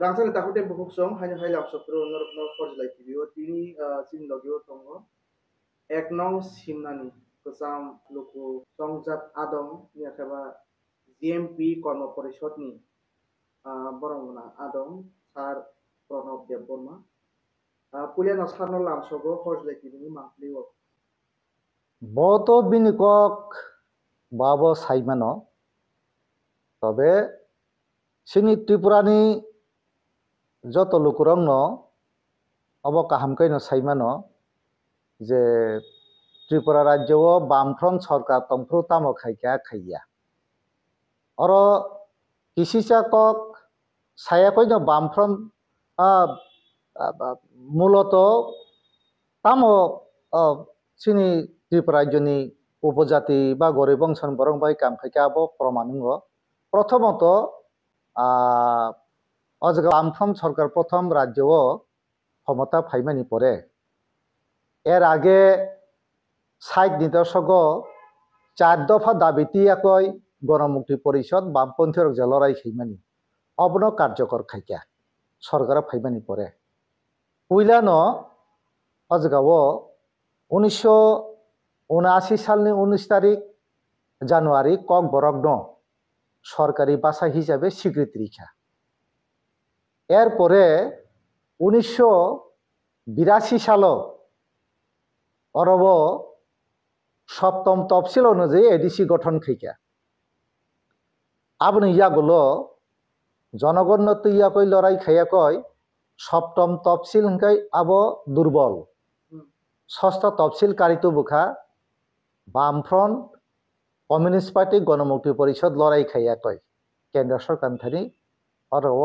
Rangsal takute bukuk song hanya hai lap sopro norok forjlai video tini sin logio tongo ek nong simnani kesam luku songjat adong ni akaba GMP Korma Porishod ni borongna adong sar Pranab Debborma pulia nasarno lam sogo forjlai video ni mangpliwo boto binikok babo saimano তবে sini Tripurani যত লোকরং of কাহামকাইনো সাইমানো যে ত্রিপুরা রাজ্য বামফ্রন্ট সরকার তংফ্রু তামো খাইকা খাইয়া or কিসিসা cock সায়াকইনো বামফ্রন্ট মূলত তামো sini Tripura রাজ্যনি উপজাতি বা গরিব বংশন বরং বাই কাম খাইকা আবো প্রমাণিঙ্গ প্রথমত বামফ্রন্ট সরকার প্রথম রাজ্য ক্ষমতা ফাইমানি পরে এর আগে 60 দশক 4 দফা দাবিটি একই গণমুক্তি পরিষদ বামপন্থী যে লড়াই খাইমানি অবন কার্যকর খাইকা সরকার ফাইমানি পরে পইলানো অজগাও 1979 সালনি 19 তারিখ জানুয়ারি কক বরগ্ন সরকারি ভাষা হিসাবে স্বীকৃতি রেখা এরপরে 1982 সাল অরব সপ্তম তফসিল অনুযায়ী এডিসি গঠন খাইকা আবনি ইয়াগুলো জনগণ ইয়াকই লড়াই খাইয়াকই সপ্তম তফসিল হংকাই আবো দুর্বল ষষ্ঠ তফসিল কারিত বুখা বামফ্রন্ট কমিউনিস্ট পার্টি গণমুক্তি পরিষদ লড়াই খাইয়াকই কেন্দ্র সরকার থানি অরব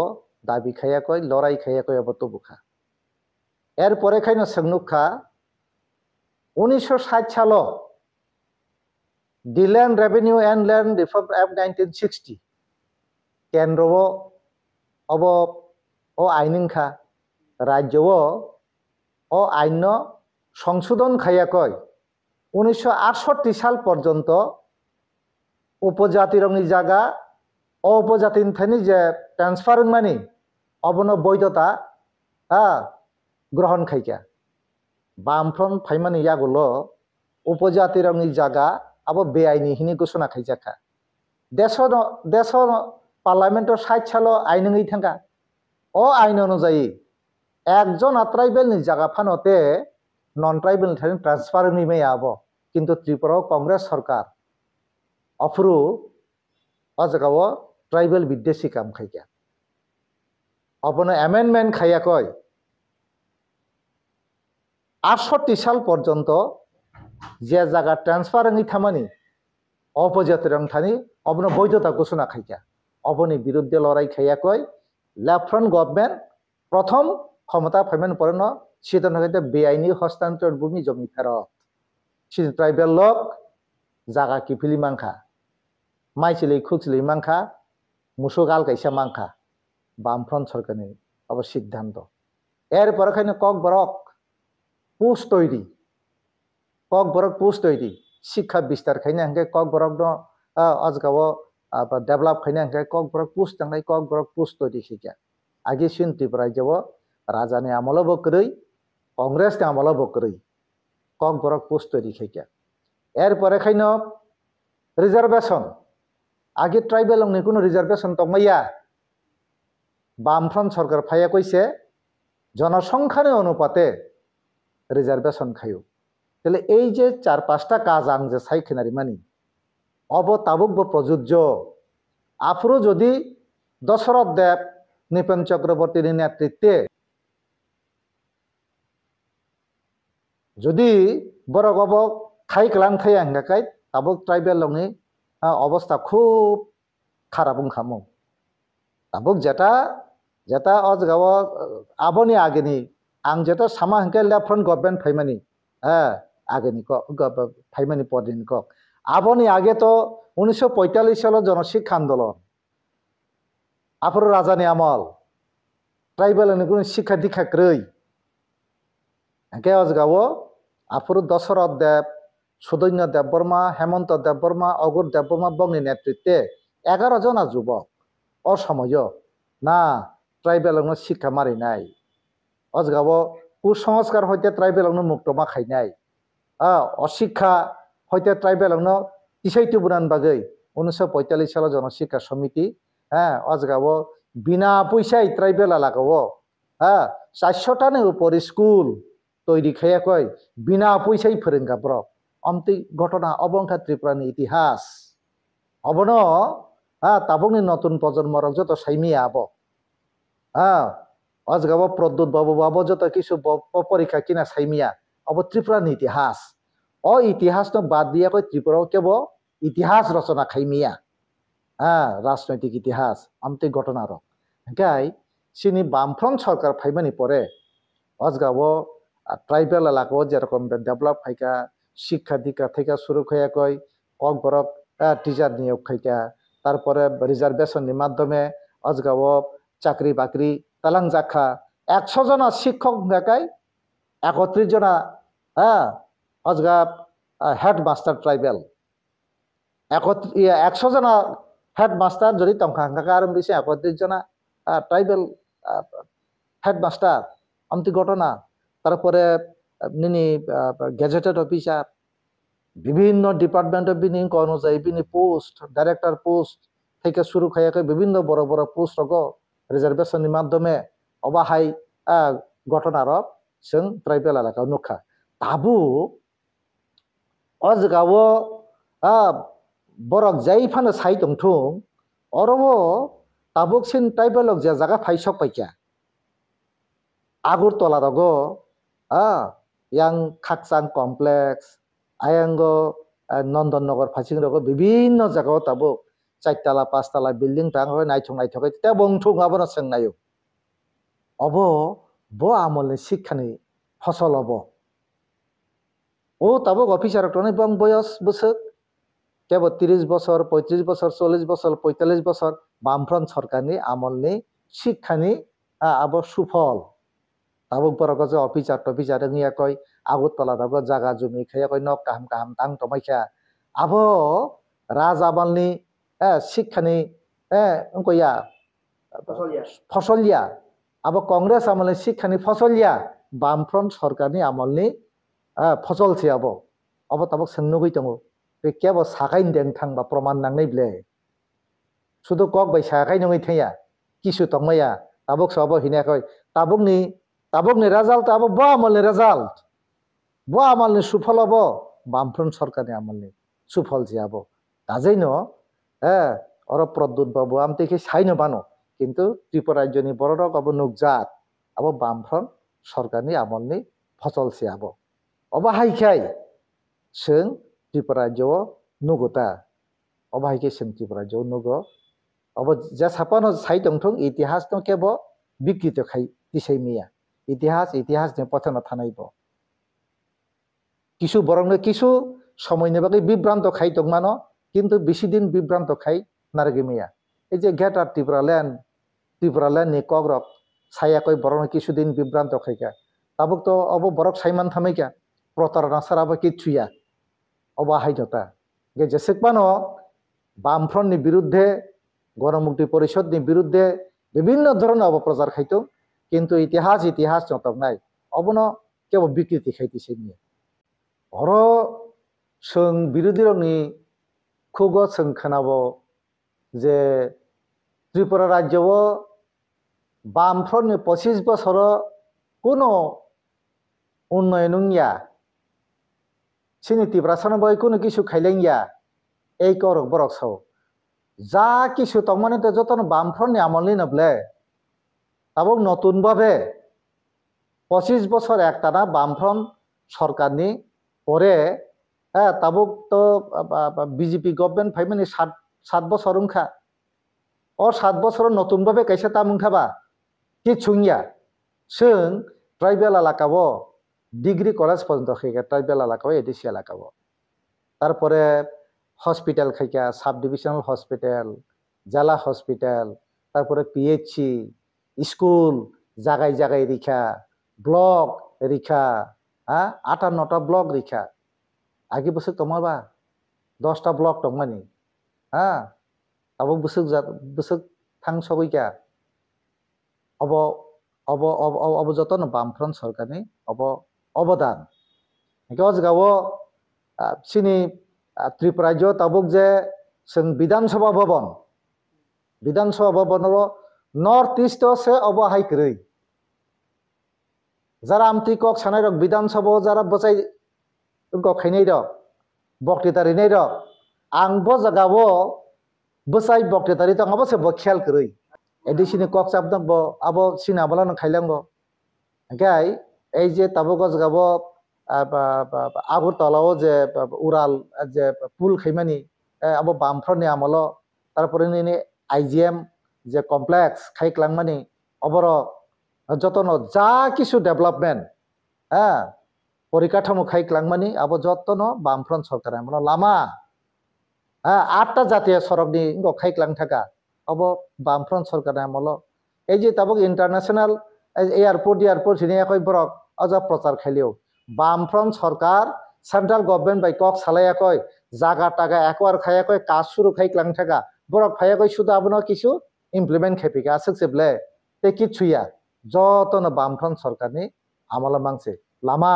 দাবি খাইয়াকই লড়াই খাইয়াকই আবো তুবুখা এরপরে খাইনো সংনুখা 1960 সাল the land revenue and land reform act 1960 কেন্দ্র অব ও আইনখা রাজ্য ও আইন সংশোধন খাইয়াকই 1968 সাল পর্যন্ত উপজাতি রঙি জায়গা উপজাতি থানি যে ট্রান্সফারিং মানি অবন বৈধতা গ্রহণ খাইকা বামফ্রন্ট ফাইমানি ইয়াগুলো উপজাতি রঙি জায়গা আবো বেআইনি হিনি ঘোষণা খাইজাখা দেশ পার্লামেন্ট 60 সাল আইন থাকা ও আইন অনুযায়ী একজন ট্রাইবেল নি জায়গা ফানতে নন ট্রাইবেল থানি ট্রান্সফার নিমে আবো কিন্তু ত্রিপুরা কংগ্রেস সরকার অফরু অজগাও ট্রাইবেল বিদ্বেষী কাম খাইকা অবন অ্যামেন্ডমেন্ট খাইয়াকই 68 সাল পর্যন্ত যে জায়গা ট্রান্সফার থামানি অপজাতি রং থানি অবন বৈধতা ঘোষণা খাইকা অবনি বিরুদ্ধে লড়াই খাইয়াকই লেফট গভর্নমেন্ট প্রথম ক্ষমতা ফাইমান পরে সিদ্ধান্ত খাইতে বেআইনি হস্তান্তর ভূমি জমি ফেরত ট্রাইবেল লোক জায়গা কিফিলি মাংখা মাইছিলি খুচলি মাংখা মুসুগাল কাইসা মাংখা বামফ্রন্ট সরকারের অব সিদ্ধান্ত এরপরে খাইনো কক বরক পোস্ট তৈরি কক বরক পোস্ট তৈরি শিক্ষা বিস্তার খাইনে হাঙ্কে কক বরক অজগাও ডেভেলপ খাইনে হাঙ্কে কক বরক পোস্ট থাকাই কক বরক পোস্ট তৈরি শিখা আগে সিন ত্রিপুরা যাব রাজানি আমল বকরই কংগ্রেস আমল বকরই কক বরক পোস্ট তৈরি খাইকা এরপরে খাইন রিজার্ভেশন আগে ট্রাইবেল কোনো রিজার্ভেশন তমাইয়া বামফ্রন্ট সরকার ফাইয়া কইছে জনসংখ্যার অনুপাতে রিজার্ভেশন খাইও তাহলে এই যে 4-5টা কাজ আং যে সাইখেনারি মানি অব তাবুক প্রযোজ্য আফরো যদি দশরথ দেব নৃপেন চক্রবর্তীর নেতৃত্বে যদি বরক অব খাই ক্লান খাই আঙ্গাকাই তাবুক ট্রাইবেল লংনি অবস্থা খুব খারাপ খামো তাবুক যেটা যেটা অজগাও আবনি আগেনি आं जेटा सामा हंके लेफ्ट गवर्नमेंट फाइमानी आगे फाइमानी पदिन कक आबनी आगे तो 1945 साल जनशिक्षा आंदोलन आफर राजानी आमल ट्राइबल शिक्षा दीक्षा क्रय हंके अजगाओ आफर दशरथ देव सुधन्य देवबर्मा हेमंत देवबर्मा अगुर देवबर्मा बंगनी नेतृत्वे 11 जना युवक असमय ना ট্রাইবেল শিক্ষা মারিনাय অজগাবো কুসংস্কার হইতে ট্রাইবেল মুক্তमा খাইनाय অশিক্ষা হইতে ট্রাইবেল তিসাইতু বুনান বাগै 1945 সালে জনশিক্ষা সমিতি অজগাবো বিনা পয়সায় ট্রাইবেল এলাকাও 400টাनि উপরে স্কুল তৈরি খাইয়াকৈ বিনা পয়সায় फोरोंगाब्र অমতি ঘটনা অবংখা ত্রিপুরানি ইতিহাস অবন তাবংনি নতুন প্রজন্মরক যত সাইমিয়া আব অজগাবো প্রদ্যুৎ বাবু বাবু যত কিছু পরীক্ষা কিনা সাইমিয়া অব ত্রিপুরানি ইতিহাস ইতিহাস বাদ দিয়াকৈ ত্রিপুরাও কেব ইতিহাস রচনা খাইমিয়া রাজনৈতিক ইতিহাস আমতি ঘটনা রক গাই সিনি বামফ্রন্ট সরকার ফাইমানি পরে অজগাবো ট্রাইবেল এলাকাও যেরকম ডেভেলপ খাইকা শিক্ষা দীক্ষা থেকে শুরু খাইয়াকৈ কক বরক টিচার নিয়োগ খাইকা তারপরে রিজার্ভেশনের মাধ্যমে অজগাবো চাকরি বাকরি তালাং জাখা 100 जना শিক্ষক গাকাই 31 जना অজগা হেডমাস্টার ট্রাইবেল 100 जना হেডমাস্টার যদি তংখা আর বেশি 31 जना ট্রাইবেল হেডমাস্টার আমতি ঘটনা তারপরে নিনি গেজেটেড অফিসার বিভিন্ন ডিপার্টমেন্ট বিনি অনুযায়ী বিনি পোস্ট ডাইরেক্টর পোস্ট থেকে শুরু খাইয়াকে বিভিন্ন বড় বড় পোস্ট রিজার্ভেশনের মাধ্যমে অবাহাই ঘটনার जों ট্রাইবেল এলাকাও নুখা তাবু অজগাও বরক যাই ফানো সাই দंथुं অরবো তাবুক সিন ট্রাইবেল যে জায়গা ফাইসক পাইকা আগরতলা রগো yang খাকসাং কমপ্লেক্স আয়াঙ্গো নন্দননগর ফাইসিং রগো বিভিন্ন জায়গাও তাবো 4 तला 5 तला बिल्डिं टांग नायथोकै ता बंथुं आबोना सोंनायो अब बो आमलनि शिक्षानि फसल अब ताबो अफिसार टने बं बयस बोसोर केवल 30 বছর 35 বছর 40 বছর 45 বছর বামফ্রন্ট সরকারनि আমলनि শিক্ষাनि आबो सुफल ताबो बरगो जे अफिसार टफिसार नियाकै আগরতলা रगो जागा जुमि खायाकै न काहाम काहाम तां टमाइखा आबो राजाबालनि शिक्षानि उनकोया फसलिया अब कांग्रेस आमलनि शिक्षानि फसलिया बामफ्रंट सरकारनि आमलनि फसल से अब ताबक सोंनुगै दङ बे केबो साखाइन दें थांबा प्रमाण नांनाय ब्ले शुधु कक बाय साखाइ नङै थैया किसु तंमाया ताबक सब हिनाखै ताबकनि रिजाल्ट अब बो आमलनि सुफल अब बामफ्रंट सरकारनि आमलनि सुफल जे अब काजैनो और प्रद्युत बाबू आमतेखे साइनो बानो किन्तु त्रिपुरा राज्यनि बररक अब नुकजात अब बामफ्रंट सरकारनि आमलनि फसल से अब हाइखाय जों त्रिपुरा राज्योआव नुगोता अब हाइखे जों त्रिपुरा राज्योआव नुगो अब जा सापानो साइ दंथुं इतिहास न केब बिकृत खाइ दिसैमिया इतिहासनि पथन थानायबो किसु बरंनो किसु समयनि बागै बिभ्रान्त खाइ दंमानो किन्तु बेसि दिन बिभ्रान्त खाइ नारगेमिया এই যে গেটার ত্রিপুরাল্যান্ড नि कग्रक सायाकै बरंनो किसु दिन बिभ्रान्त खाइका ताबुक तो अब बरक साइमान थामाइका प्रतारना साराबा किछुया अब हाइजता गे जेसेकबानो बामफ्रंटनि बिरुद्धे गणमुक्ति परिषदनि बिरुद्धे विभिन्न धरনের অপপ্রচার খাইতো কিন্তু ইতিহাস নতকনাই অবনো কেবল বিকৃতি খাইতেছে নিয়ে অর जों বিরোধীরनि খুব जों खोनाबो যে ত্রিপুরা রাজ্যও বামফ্রন্টनि 25 বছর কোনো উন্নয়ন নিয়া সিনি ত্রিপুরা বই কোনো কিছু খাইলেঙ্গিয়া এই করক বরক সাও যা কিছু তংমানে তো যতন বামফ্রন্টनि আমলনি নবলে তাবক নতুন ভাবে 25 বছর একটানা বামফ্রন্ট সরকারনি পরে তাবক তো বিজেপি গভর্নমেন্ট ফাইমানি 7 বছর উনখা और 7 বছর নতুন ভাবে কাইসা তামুনখাবা কি ছুংয়া जों ট্রাইবেল এলাকাও ডিগ্রি কলেজ পর্যন্ত খাইকা ট্রাইবেল এলাকাও এডিসি এলাকাও তারপরে হসপিটাল খাইকা সাব ডিভিশনাল হসপিটাল জেলা হসপিটাল তারপরে পিএইচসি স্কুল জায়গায় জায়গায় রিখা ব্লক রিখা 58টা ব্লক রিখা আগে বছর তোমাবা 10টা ব্লক দंमानि अब बोसोक थां सबैका অব অব অব যতন বামফ্রন্ট সরকারনি অবদান অজগাও সিনি ত্রিপুরা রাজ্য তাবুক যে जों বিধানসভা ভবন নর্থ ইস্ট সে অব হাইক্রই যারা আমতি কক সানাই রক বিধানসভা যারা বসাই খাইনাই রক বক্তৃতারিনাই রক आंबो जगावो बसाई बक्तेतारि तंगाबो से बखेल करई एडिसिनि कक चाबदं बो आबो सिनाबला न खाइलांगो गाय এই যে তাবো जगावो আগরতলাও যে উড়াল যে পুল খাইমানি আবো বামফ্রনি আমলো তারপরে নিনি আইজিএম যে কমপ্লেক্স খাইক্লাংমানি অবর যতন যা কিছু ডেভেলপমেন্ট হ্যাঁ পরিকাঠামো খাইক্লাংমানি আবো যতন বামফ্রন্ট সরকার আমলো লামা 8টা জাতীয় সড়কনি খাইক্লাং থাকা अब বামফ্রন্ট সরকার আমলো এই যে তাবক ইন্টারন্যাশনাল এয়ারপোর্ট হিনিয়াকৈ বরক অজ প্রচার খাইলেও বামফ্রন্ট সরকার সেন্ট্রাল গভর্নমেন্ট বাই কক সালাইয়াকৈ জাগা টাগা একবার খাইয়াকৈ কাজ শুরু খাইক্লাং থাকা বরক খাইয়াকৈ শুধু আবনো কিছু ইমপ্লিমেন্ট খেপিকা আসেবলে তে কিছুইয়া যতন বামফ্রন্ট সরকারনি আমলা মাংসে লামা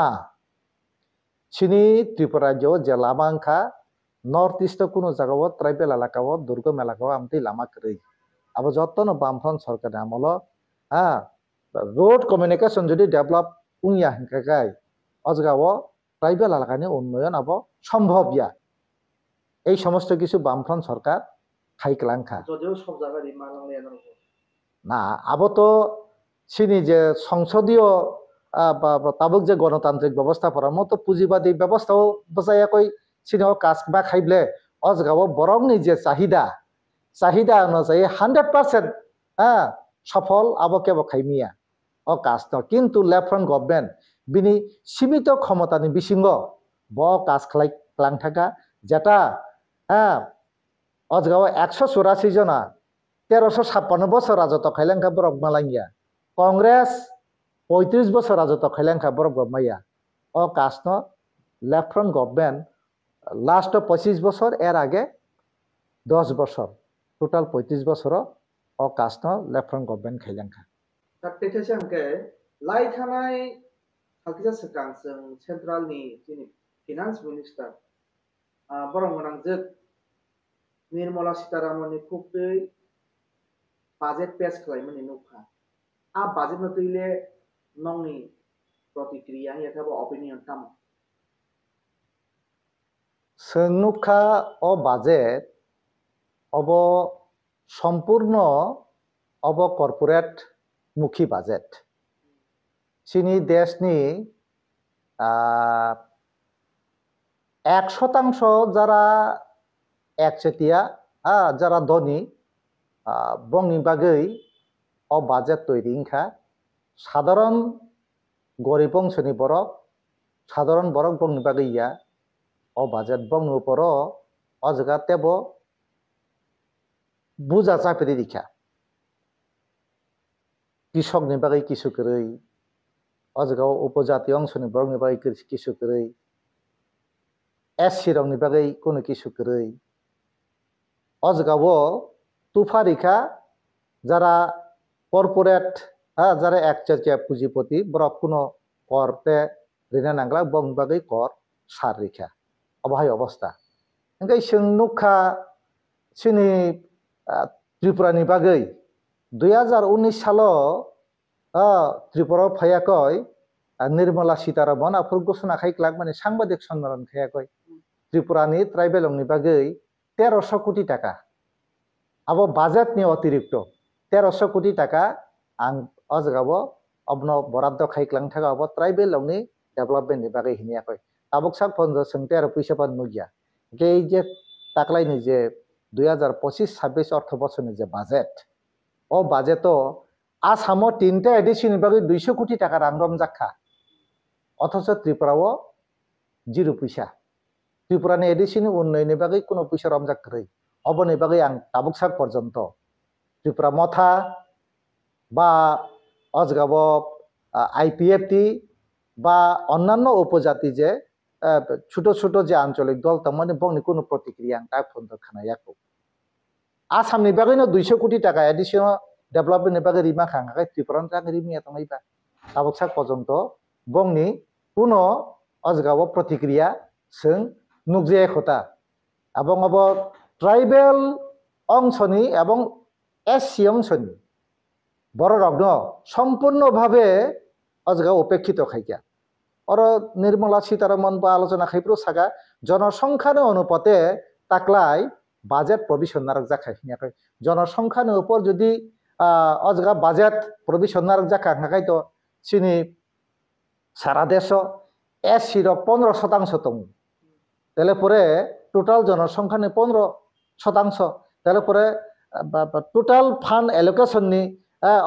চিনি ত্রিপুরা রাজ্য যে লামা আংখা नर्थ इस्ट কোনো জায়গাও ট্রাইবেল এলাকাও দুর্গম এলাকাও আমতি লামা করি अब যতন বামফ্রন্ট সরকার আমল হ্যাঁ রোড কমিউনিকেশন যদি ডেভেলপ উইয়া হিংকাই অজগাও ট্রাইবেল এলাকানি উন্নয়ন আব সম্ভব ইয়া এই সমস্ত কিছু বামফ্রন্ট সরকার খাইক্লাংখা যদিও সব জায়গায় মালাংলিয়া না আব তো চিনি যে সংসদীয় তাবুক যে গণতান্ত্রিক ব্যবস্থা পরামত পুঁজিবাদী ব্যবস্থাও বজায়াকৈ সিনেও কাজ বা খাইবলে অজগাও বরংনি যে চাহিদা অনুযায়ী 100% হ্যাঁ সফল আবো কেব খাইমিয়া ও কাজ ন কিন্তু লেফ্ট গভর্নমেন্ট বিনি সীমিত ক্ষমতানি বিসিঙ্গ ব কাজ খাইক্লাং থাকা যেটা হ্যাঁ অজগাও 184 জনা 1356 বছর রাজত্ব খাইলাংখা বরক মালাইয়া কংগ্রেস 35 বছর রাজত্ব খাইলাংখা বরক গমাইয়া ও কাজ ন লেফ্ট গভর্নমেন্ট লাস্ট 25 বছর এর আগে 10 বছর টোটাল 35 বছর ও কাস্ট লেফ্ট গভর্নমেন্ট খাইলাংখা তাকতেছে আমকে লাই থানাই হাকিজা সরকার जों सेन्ट्रलनि जिनि फाइनान्स मिनिस्टार बरं गोनां जोग निर्मला सीतारामननि खुबै बाजेट पेश खालामनि नुखा आ बाजेट नतैले नंनि प्रतिक्रिया याथाबो ओपिनियन ताम संनुखा ओ बाजेट अब सम्पूर्ण अब कर्पोरेट मुखी बाजेट चिनी देशनि 1% যারা একচেটিয়া যারা ধনী বংনি বাগৈ ও বাজেট তৈরি ইংখা সাধারণ গরিব অংশনি বরক সাধারণ বরক বংনি বাগৈ ইয়া ও বাজেট বংনি উপর অজগা তেব বুঝা চাপেরি দিখা কৃষকনি বাগৈ কিছু কरै অজগাও উপজাতি অংশনি বরকনি বাগৈ কিছু কरै এসসি রংনি বাগৈ কোনো কিছু কरै অজগাও তুফারিখা যারা কর্পোরেট যারা একচেটিয়া পুঁজিপতি বরক কোনো করতে ঋণা নাংলা বংনি বাগৈ কর সার রেখা অবহাই অবস্থা ओंखाय जों नुखा जोंनि त्रिपुरानि बागै 2019 सालाव त्रिपुरायाव फैयाखै निर्मला सीतारामन आफोर घोषणा खालाम माने साংবাদিক सम्मेलन खायाखै त्रिपुरानि ट्राइबेलनि बागै 1300 कोटी टाका अब बाजेटनि अतिरिक्त 1300 कोटी टाका आं अजगाव अबनो बराद्द खाइक्लां थाका अब ट्राइबेलनि डेभेलपमेन्टनि बागै हिनियाखै ताबुक साक फन्द सोंते आरो फैसा पान नुगिया गे जे ताकलायनि जे 2025-26 अर्थ बछरनि जे बाजेट ओ बाजेटो आसामाव 3टा एडिशननि बागै 200 कोटी टाका रांरम जाखा अथच त्रिपुराव जिरो पैसा त्रिपुरानि एडिशननि उन्नयननि बागै कोनो पैसा रमजाखै अबनि बागै आं ताबुक साक पर्यन्त त्रिपुरा मथा बा अजगाव आईपीएफटी বা অন্যান্য উপজাতি যে ছোট ছোট যে আঞ্চলিক দল তার বংনি কোনো প্রতিক্রিয়া তা ফোন খানায়াকো আসামনি বাগৈনো 200 কোটি টাকা additional development ni bagai rima khang kai Tripura jang rimi atong iba tabuk sak porjonto bongni puno ojgao protikriya sing nukje khota abong abo tribal অংশনি এবং এসসি অংশনি বড় রগ্ন সম্পূর্ণভাবে আজকে উপেক্ষিত খাইকা আর নির্মলা সীতারামন বা আলোচনা খাইপ্রো সাগা জনসংখ্যার অনুপাতে তাকলাই বাজেট প্রভিশন নারক জাখাই জনসংখ্যার উপর যদি আজকে বাজেট প্রভিশন নারক জাখা নাকাই তো চিনি সারা দেশ এসসির 15% দং তাহলে পরে টোটাল জনসংখ্যানি 15% তাহলে পরে টোটাল ফান্ড এলোকেশননি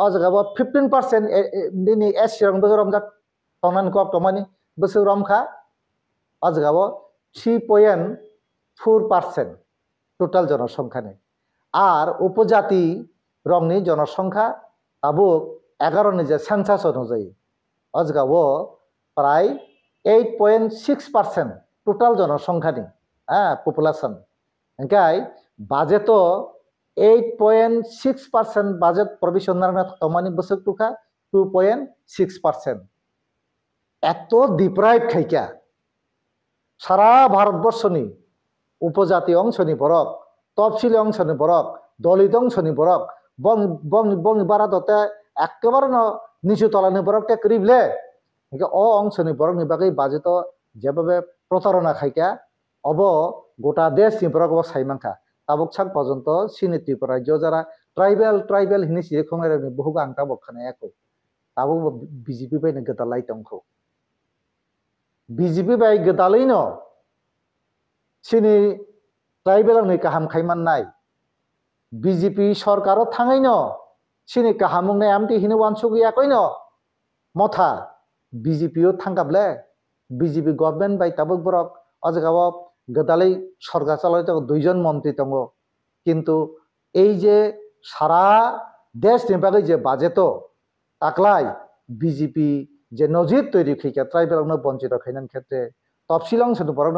অজগাবো 15% দিনি এসসি রং বগরম জাক তনান কপ তমানি বসে রমখা অজগাবো 3.4% টোটাল জনসংখ্যানি আর উপজাতি রংনি জনসংখ্যা তাবুক 11 নিজে সেন্সাস অনুযায়ী অজগাবো প্রায় 8.6% টোটাল জনসংখ্যানি পপুলেশন এনকাই বাজেটো 8.6% বাজেট প্রভিশন নারনা তমানি বসে টুকা 2.6% এত ডিপ্রাইভ খাইকা সারা ভারতবর্ষনি উপজাতি অংশনি বরক তফসিলি অংশনি বরক দলিত অংশনি বরক বং ভারততে একেবারে নিচু তলানি বরক তে করিবলে অ অংশনি বরকনি বাকি বাজেট যেভাবে প্রতারণা খাইকা অব গোটা দেশ নি বরক সাইমাংখা তাবক সাক পর্যন্ত সিনি ত্রিপুরা রাজ্য যারা ট্রাইবেল হিনি সিরে খংরে বহু আংটা বখানে একো তাবো বিজেপি বাই গদালাই তংখো বিজেপি বাই গদালাই ন সিনি ট্রাইবেল नि কাহাম খাইমান নাই বিজেপি সরকারও থাঙাই ন সিনি কাহামুং নাই আমটি হিনি ওয়ানসুগি একই ন মথা বিজেপিও থাঙ্গাবলে বিজেপি গভর্নমেন্ট বাই তাবক বরক অজগাও গদালাই সরকার চালাই তো 2 জন মন্ত্রী দङ কিন্তু এই যে সারা দেশ নিবাগে যে বাজেটো তাকলাই বিজেপি যে নজির তৈরি খাইকা ট্রাইবেল বঞ্চিত খাইনান ক্ষেত্রে তফসিল অংশনি বরং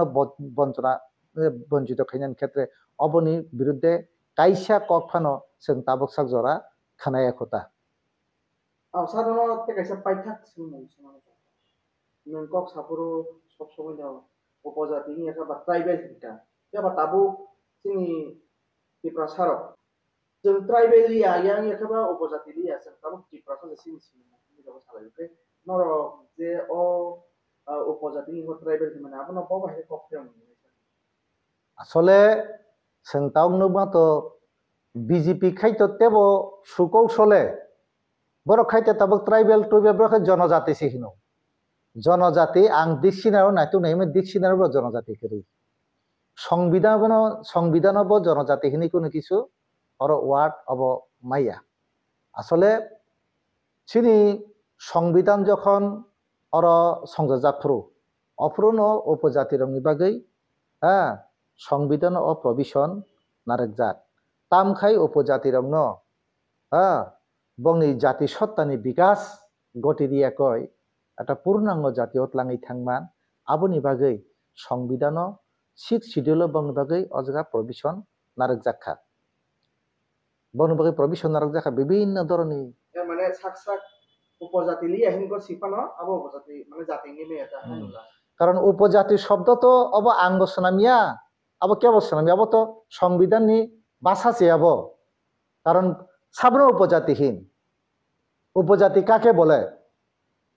বঞ্চিত খাইনান ক্ষেত্রে অবনি বিরুদ্ধে কাইসা ককফানো जों তাবক সাক জরা খানায় একতা সাধারণত কাইসা পাইথাক সিমন নন কক সাপুরো সব সময় দাও উপজাতি ni বা ট্রাইবেল হিকা ya tabu sini Tripura sarok जों ट्राइबेल लिया yang ya kaba उपजाति लिया जों tabu Tripura sa sini sini ni daw salai oke noro je o উপজাতি ni ট্রাইবেল মানে আপন বাবা হে কক্রম আসলে जों তাওনো মাতো বিজেপি খাইতো তেবো সুকৌশলে বড় খাইতে তাবক ট্রাইবেল ব্রখে জনজাতি সিহিনো জনজাতি আং দিকসিনারও নাইতো নাইমে দিকসিনারও জনজাতি করি সংবিধান অব জনজাতি হিনি কোনো কিছু অর ওয়ার্ড অব মাইয়া আসলে চিনি সংবিধান যখন অর সংযোজাকফুরু অফুরুন উপজাতি রংনি বাগৈ সংবিধান ও প্রভিশন নারেকজাক তামখাই উপজাতি রংন বংনি জাতি সত্তানি বিকাশ গতি দিয়া কয় একটা পূর্ণাঙ্গ জাতি অতলাঙি থাংমান আবনি বাগৈ সংবিধান 6 শিডিউল বংনি বাগৈ অজগা প্রভিশন নারেকজাখা বংনি বাগৈ প্রভিশন নারেকজাখা বিভিন্ন ধরনের মানে সাকসাক উপজাতি লিয়া হিনকো সিপানো আবো উপজাতি মানে জাতিনি মেটা হানুলা কারণ উপজাতি শব্দ তো অব আঙ্গসনামিয়া আবো কে বসনামিয়া আবো তো সংবিধান নি ভাষা চেয়াবো কারণ সাবনো উপজাতিহীন উপজাতি কাকে বলে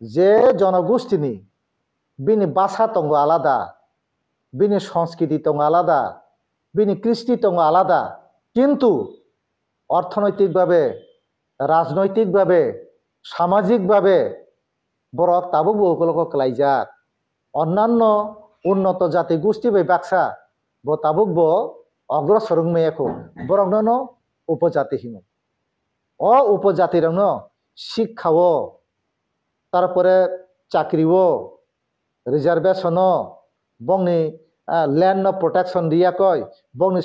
যে জনগোষ্ঠীনি বিনি ভাষা তঙ্গ আলাদা বিনি সংস্কৃতি তঙ্গ আলাদা বিনি কৃষ্টি তঙ্গ আলাদা কিন্তু অর্থনৈতিকভাবে রাজনৈতিকভাবে সামাজিকভাবে বরক তাবো বহুকলক ক্লাইজাক অন্যান্য উন্নত জাতি গোষ্ঠী বাই বাক্সা ব তাবুক ব অগ্রসর মেয়াখো বরং ন উপজাতিহীন অ উপজাতি রং শিক্ষাও তারপরে চাকরিও রিজার্ভেশন বংনি ল্যান্ড প্রোটেকশন দিয়া কয় বংনি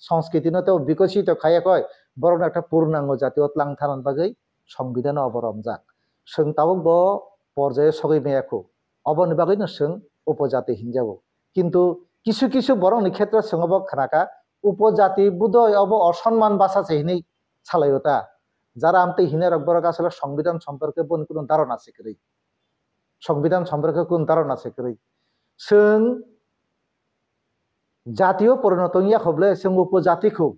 সংস্কৃতি নতে বিকশিত খাইয়া কয় বরং একটা পূর্ণাঙ্গ জাতি অতলাং থানান বাগৈ সংবিধান অবরমজাক जों তাবুক ব পর্যায়ে সগৈ মেয়াখো অবনি বাগৈনো जों উপজাতি হিনজাবো কিন্তু কিছু কিছু বরং ক্ষেত্রে সঙ্গব খানাকা উপজাতি বুধয় অব অসম্মান বাসা চেহিনি সালাইতা যারা আমতে হিনে রকবরক আসলে সংবিধান সম্পর্কে কোনো ধারণা আছে করি সংবিধান সম্পর্কে কোন ধারণা আছে করি जों জাতীয় পরিণত ইয়া হবলে जों উপজাতিखौ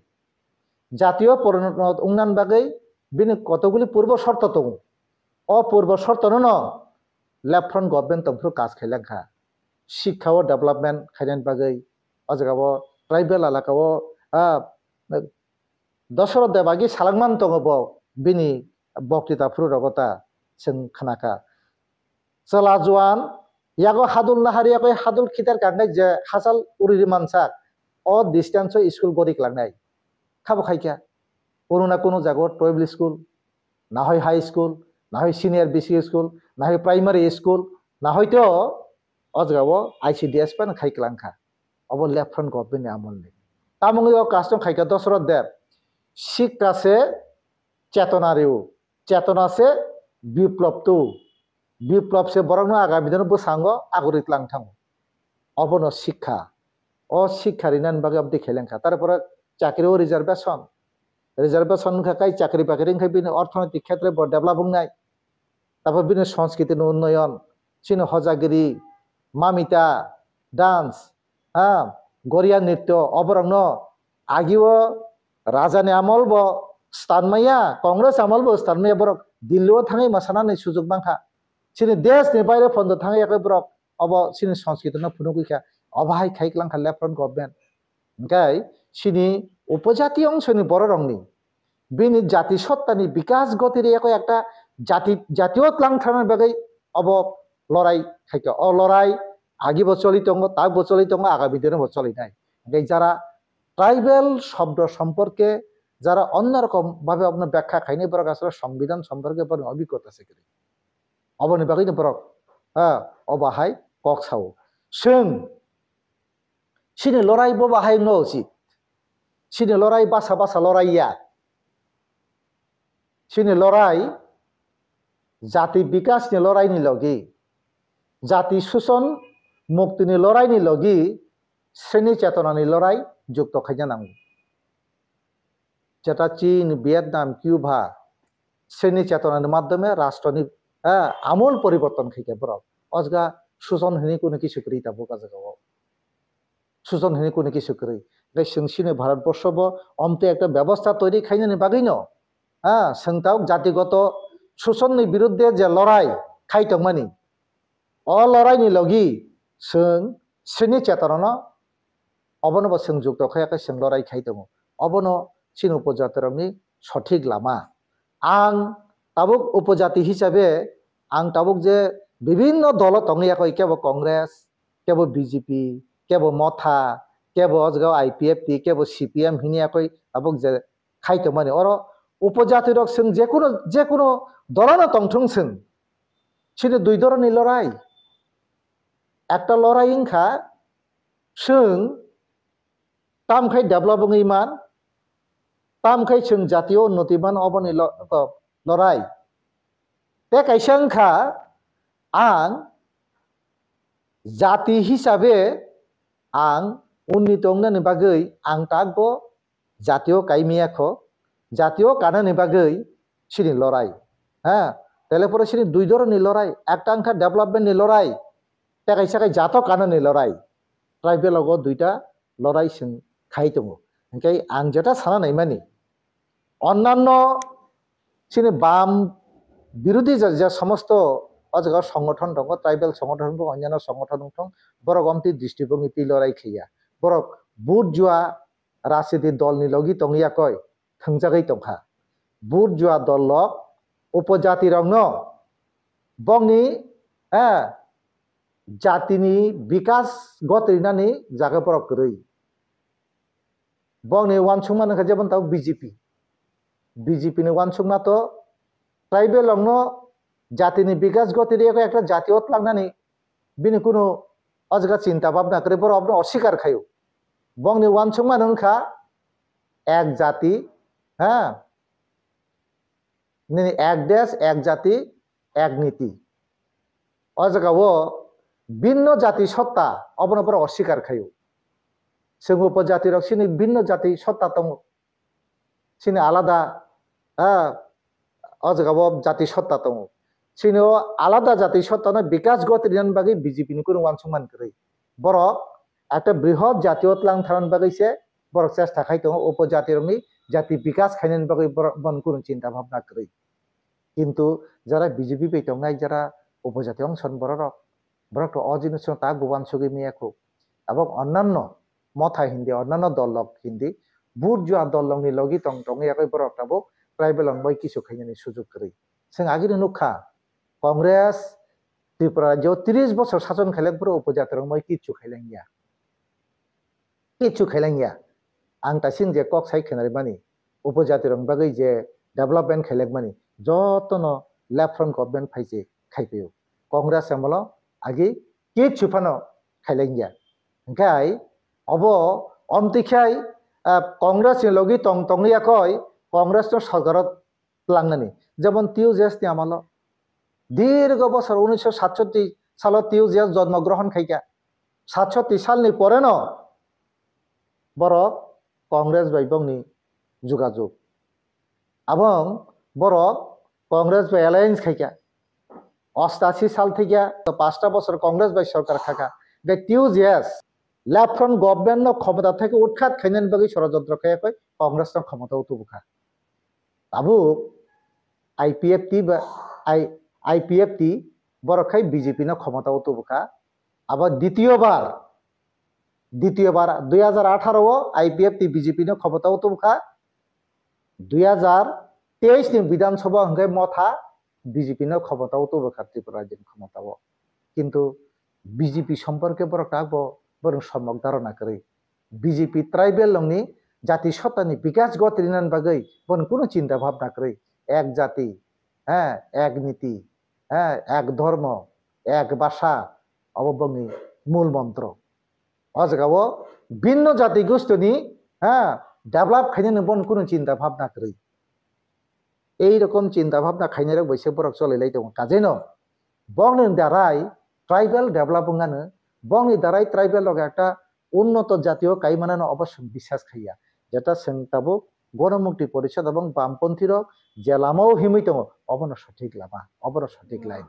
জাতীয় পরিণত উন্নয়ন বাগै বিনি কতগুলি পূর্ব শর্ত দं অপূর্ব শর্ত ন लेफ्ट फ्रंट गवर्नमेंट तंफ्रु काज खायलांखा शिक्षा व डेवलपमेंट खायनायनि बागै अजगाव ट्राइबल एलाकाव दशरथ देवागी सालांमान दङब बिनि बक्तृताफ्रु रगता जों खोनाखा जला जवान यागो हादुल नाहारियाखौ हादुल खिदार गांनाय जे हासाल उरिरि मानसा अ डिस्टेंस स्कुल गरि लांनाय खाबु खायखा कोनो कोनो जागो ट्राइबल स्कुल ना হয় हाई स्कुल ना হয় सिनियर बीसी स्कुल ना হয় प्राइमारी स्कुल ना হয়তো अजगाव ICDS पान खायखलांखा अब लेफ्ट फ्रंट गवर्नमेंट आमलनि तामुंगो कास्टम खायखा दशरथ देव शिक्षा से चेतना रिउ चेतना से विप्लव तु विप्लव से बरंनो आगामी दिन बसांगो आगुरित लांथां अबनो शिक्षा अ शिक्षा रिनान बागे अब देखेलेंखा तारपर चाकरी रिजर्वेशन खाय चाकरी बाकरी खाय बिनो अर्थनैतिक क्षेत्र ब डेभलप बुंनाय तारपर बिनो संस्कृति उन्नयन सिनो हजागिरि मामिता डांस गरिया नृत्य अबरंनो आगिव राजानि आमल ब स्टानमाया कांग्रेस आमल ब स्टानमाया बरक दिल्लीआव थाङै मासानानै सुजुग बांखा सिनि देशनि बायरे फन्द थाङै याखै बरक अब सिनि संस्कृतिनो फुनुगैखा अबाहाय खायख्लांखा लेफ्ट फ्रंट गवर्नमेंट ओंखाय सिनि उपजाति अंशनि बर रंनि बिनि जाति सत्तानि विकास गतिरे याखै एकटा জাতীয় ত্লাংথানের বাগै अब লড়াই খাইকা অ লড়াই আগি বচলি দङ তা বচলি দङ আগামী দিনে বচলি নাই এই যারা ট্রাইবেল শব্দ সম্পর্কে যারা অন্যরকম ভাবে আপনার ব্যাখ্যা খাইনি বরক আসলে সংবিধান সম্পর্কে বড় অভিজ্ঞতা আছে কি অবনি বাগैनो বরক অবাহাই ককসাও जों सिनि लड़ाई बो बाहाय न उचित सिनि लड़ाई बासा बासा लड़ाइया सिनि लड़ाई जाति विकास नि लड़ाई नि लगी जाति शोषण मुक्ति नि लड़ाई नि लगी श्रेणी चेतना नि लड़ाई जुक्त खायना नांगौ जेटा चीन वियतनाम क्यूबा श्रेणी चेतना नि माध्यमे राष्ट्रनि आमूल परिवर्तन खायके बरक अजगा शोषण होनी कोनो किछु करि ताबो गाजागाव शोषण होनी कोनो किछु करि बै जोंसिनि भारतबर्ष ब अमते एकटा व्यवस्था तैरि खायनानि बागैनो जोंताव जातिगत शोषणनि बिरुद्धे जे लड़ाई खायतंमानि अ लड़ाईनि लगी जों श्रेणी चेतना अबनो जों जुक्त खायाखै जों लड़ाई खायदों अबनो चीन उपजातिरंनि सठिक लामा आं ताबुक उपजाति हिसाबै आं ताबुक जे विभिन्न दल तंगैयाखै केबो कांग्रेस केबो बीजेपी केबो मथा केबो अजगाव IPFT केबो CPM हिनियाखै ताबुक जे खायतंमानि अर उपजाति रक जों जेकुनो दलानो तंथुं जों सिनि दुइ धरननि लड़ाई একটা লড়াই ইনখা जों तामखाय डेभलपिं इमान तामखाय जों जातीय उन्नतिमान अबनि लड़ाई ते कायसा इनखा आं जाति हिसाबै आं उन्नित अंगनि बागै आं तागबो जातीय कायमियाखौ जातीय कानानि बागै सिनि लड़ाई तेलेपरे सिनि दुइ धरननि लड़ाई একটা इनखा डेभलपमेन्टनि लड़ाई तेकायसाखाय जात कानानि लड़ाई ट्राइबेलाव दुइटा लड़ाई जों खाय दङ ओंखाय आं जेटा सानानै मानि अन्यान्य सिनि बाम बिरोधी जे समस्त अजगा संगठन दङ ट्राइबेल संगठन दङ अन्यान्य संगठन दङ बरक अमति दृष्टिभंगि लड़ाई खैया बरक बुर्जुआ राजनीति दलनि लगी तंगियाखै थोंजागै दंखा बुर्जुआ दल उपजाति रंनो बंनि जातिनि विकास गतरिनानि जागा बरक गरै बंनि वानसुंमान का जेबन ताव बीजेपी नि वानसुंना तो ट्राइबेल रंनो जातिनि विकास गतिरि एकटा जातीय लांनानै बिनि कुनु अजगा चिंता भाबना करे बर अपनो अस्वीकार खायो बंनि वानसुंमान होनखा एक जाति एक देश एक जाति एक नीति अजगाव भिन्न जाति सत्ता अबनो पर अस्वीकार खायो जों उपजाति रक सिनि भिन्न जाति सत्ता दङ सिनि आलादा অজগাবো জাতি সত্তা দङ সিনো আলাদা জাতি সত্তানো বিকাশ গতিরিয়ান বাকি বিজেপি নি কোনো ওয়ানসমান করে বরক একটা বৃহৎ জাতীয় ত্লাং থারান বাগিছে বরক চেষ্টা খাই দङ উপজাতি রঙি জাতি বিকাশ খাইনান বাকি বন কোনো চিন্তা ভাবনা করে কিন্তু যারা বিজেপি পেতংনাই যারা উপজাতি অংশন বরক বরক অজিনিস তা গোবান সুগি মিয়াখো এবং অন্যান্য মথা হিন্দি অন্যান্য দল হিন্দি বুর্জুয়া দল লংনি লগি টং টং ইয়াকৈ বরক তাবো ট্রাইবেল অনবাই কিছু খাইনানি সুযোগ করে जों आगिर नुखा कांग्रेस त्रिपुरा राज्यों 30 बছর শাসন খাইলেক বড় উপজাতি রংমাই কিচ্ছু খাইলাঙ্গিয়া आं तासिन जे कक साइ खेनारि मानि उपजाति रं बागै जे डेभलपमेंट खाइलेक मानि जतन लेफ्ट फ्रंट गवर्नमेंट फाइजे खाइपेयो कांग्रेस আমল आगि किच्ছু फानो खाइलांगिया ओंखाय अबो अमतिखाय कांग्रेस नि लगि टं टं याखय कांग्रेस न सरकारत लांनानि যেমন টিউজেস নি আমল দীর্ঘ বছর 1967 সালত টিউজেস জন্মগ্রহণ খাইকা 67 সালনি পরে ন বরক কংগ্রেস বাইবংনি যোগাযোগ এবং বরক কংগ্রেস বাই অ্যালায়েন্স খাইকা 88 সাল থেকে তো 5টা বছর কংগ্রেস বাই সরকার খাকা দে টিউজেস লেফট ফ্রন্ট গভর্নমেন্ট ন ক্ষমতা থেকে উৎখাত খাইনান বাকি ষড়যন্ত্র খাইয়াকৈ কংগ্রেস ন ক্ষমতা উঠুবুখা আবু आईपीएफटी बरखाई बीजेपी न क्षमता उतुबुखा अब द्वितीयबार 2018 आईपीएफटी बीजेपी न क्षमता उतुबुखा 2023 नि विधानसभा हंगे मथा बीजेपी न क्षमता उतुबुखा त्रिपुरा राज्य क्षमता किंतु बीजेपी सम्पर्के बरका बरं सम्यक धारणा करे बीजेपी ट्राइबल लंगनि जाति सत्तानि विकास गतिरिनान बागै बन कोनो चिंता भावना करे एक जाति हाँ एक नीति हाँ एक धर्म एक भाषा अबंगी मूल मंत्र अजगाव भिन्न जाति गोष्ठी हाँ डेभलप खाइने बन कोनो चिंता भावना करे এই রকম চিন্তা ভাবনা খাইনে বৈশে বরক চলাইলাই দङ কাজেন বংनि দ্বারাই ট্রাইবেল ডেভেলপিংआनो বংनि দ্বারাই ট্রাইবেল লগে একটা উন্নত জাতীয় কাইমানানো অবশ্য বিশ্বাস খাইয়া যেটা সেন্তাবো গণমুক্তি পরিষদ এবং বামপন্থীর যে লামাও হিমিত অবন সঠিক লামা অবন সঠিক লাইন